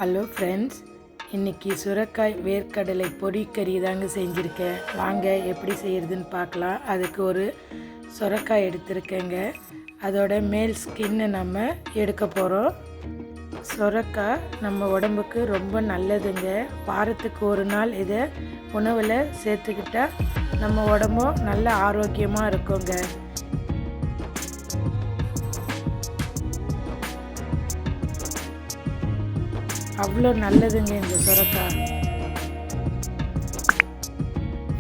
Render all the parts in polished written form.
Hello friends, இன்றைக்கி சுரைக்காய் வேர்க்கடலை பொரிக்கறி தாங்க செஞ்சுருக்கேன். வாங்க எப்படி செய்கிறதுன்னு பார்க்கலாம். அதுக்கு ஒரு சுரைக்காய் எடுத்துருக்கேங்க. அதோட மேல் ஸ்கின்னை நம்ம எடுக்க போகிறோம். சுரைக்காய் நம்ம உடம்புக்கு ரொம்ப நல்லதுங்க. வாரத்துக்கு ஒரு நாள் இதை உணவில் சேர்த்துக்கிட்டா நம்ம உடம்பும் நல்ல ஆரோக்கியமாக இருக்குங்க. அவ்வளோ நல்லதுங்க இந்த சுரைக்காய்.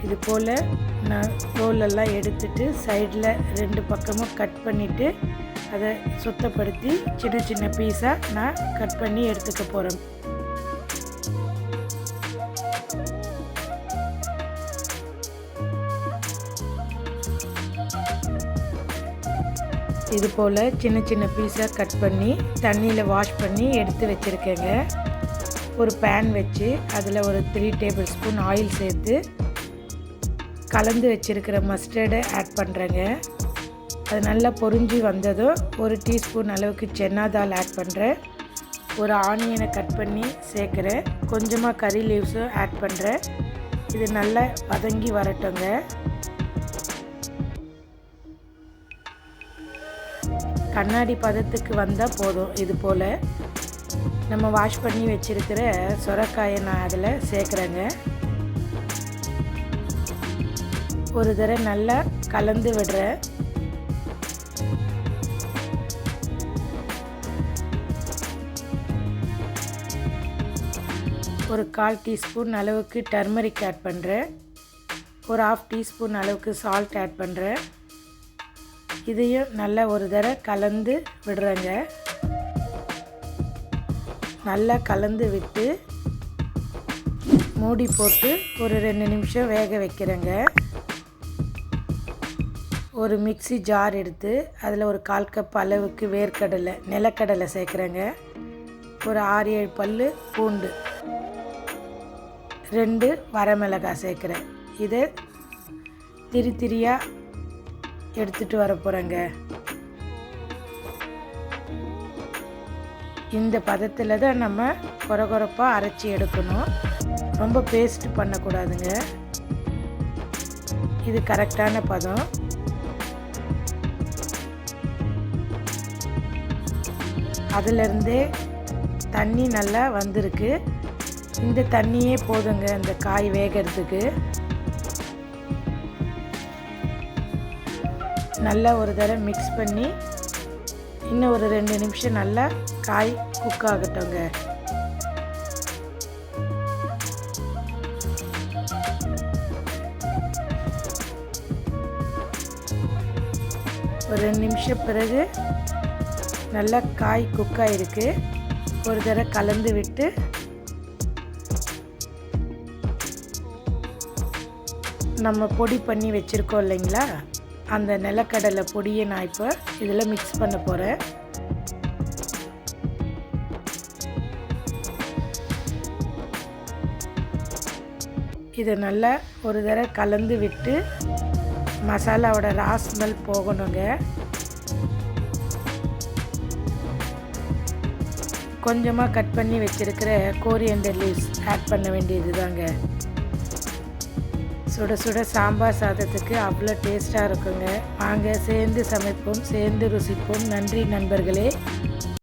இது போல் நான் தோலெல்லாம் எடுத்துட்டு சைடில் 2 பக்கமும் கட் பண்ணிவிட்டு அதை சுத்தப்படுத்தி சின்ன சின்ன பீஸாக நான் கட் பண்ணி எடுத்துக்க போகிறேன். இது போல் சின்ன சின்ன பீஸாக கட் பண்ணி தண்ணியில் வாஷ் பண்ணி எடுத்து வச்சுருக்கேங்க. ஒரு பேன் வச்சு அதில் ஒரு 3 டேபிள் ஸ்பூன் ஆயில் சேர்த்து கலந்து வச்சுருக்கிற மஸ்டர்டை ஆட் பண்ணுறேங்க. அது நல்லா பொரிஞ்சு வந்ததும் 1 டீஸ்பூன் அளவுக்கு சென்னா தால் ஆட் பண்ணுறேன். ஒரு ஆனியனை கட் பண்ணி சேர்க்குறேன். கொஞ்சமாக கறி லீவ்ஸும் ஆட் பண்ணுறேன். இது நல்லா வதங்கி வரட்டுங்க. கண்ணாடி பதத்துக்கு வந்தால் போதும். இது போல் நம்ம வாஷ் பண்ணி வச்சுருக்கிற சுரைக்காயை நான் அதில் சேர்க்குறேங்க. ஒரு தடவை நல்லா கலந்து விடுறேன். ஒரு 1/4 டீஸ்பூன் அளவுக்கு டர்மரிக் ஆட் பண்ணுறேன். ஒரு 1/2 டீஸ்பூன் அளவுக்கு சால்ட் ஆட் பண்ணுறேன். இதையும் நல்லா ஒரு தடவை கலந்து விடுறேங்க. நல்லா கலந்து விட்டு மூடி போட்டு ஒரு 2 நிமிஷம் வேக வைக்கிறேங்க. ஒரு மிக்ஸி ஜார் எடுத்து அதில் ஒரு 1/4 கப் அளவுக்கு வேர்க்கடலை நிலக்கடலை சேர்க்குறேங்க. ஒரு 6-7 பல் பூண்டு, 2 வரமிளகாய் சேர்க்குறேன். இதை திரியாக எடுத்துகிட்டு வர போகிறேங்க. இந்த பதத்தில் தான் நம்ம கொரகொரப்பாக அரைச்சி எடுக்கணும். ரொம்ப பேஸ்ட் பண்ணக்கூடாதுங்க. இது கரெக்டான பதம். அதிலிருந்தே தண்ணி நல்லா வந்திருக்கு. இந்த தண்ணியே போதுங்க இந்த காய் வேகிறதுக்கு. நல்லா ஒரு தடவை மிக்ஸ் பண்ணி இன்னும் ஒரு 2 நிமிஷம் நல்லா காய் குக் ஆகட்டுங்க. ஒரு 2 நிமிஷம் பிறகு நல்லா காய் குக் ஆகிருக்கு. ஒரு தடவை கலந்து விட்டு நம்ம பொடி பண்ணி வச்சுருக்கோம் இல்லைங்களா, அந்த நிலக்கடலை பொடியை நான் இப்போ இதில் மிக்ஸ் பண்ண போகிறேன். இதை நல்லா ஒரு தடவை கலந்து விட்டு மசாலாவோட ரா ஸ்மெல் போகணுங்க. கொஞ்சமாக கட் பண்ணி வச்சுருக்கிற கோரியண்டர் லீவ்ஸ் ஆட் பண்ண வேண்டியது தாங்க. சுட சுட சாம்பார் சாதத்துக்கு அவ்வளோ டேஸ்ட்டாக இருக்குங்க. வாங்க சேர்ந்து சமைப்போம், சேர்ந்து ருசிப்போம். நன்றி நண்பர்களே.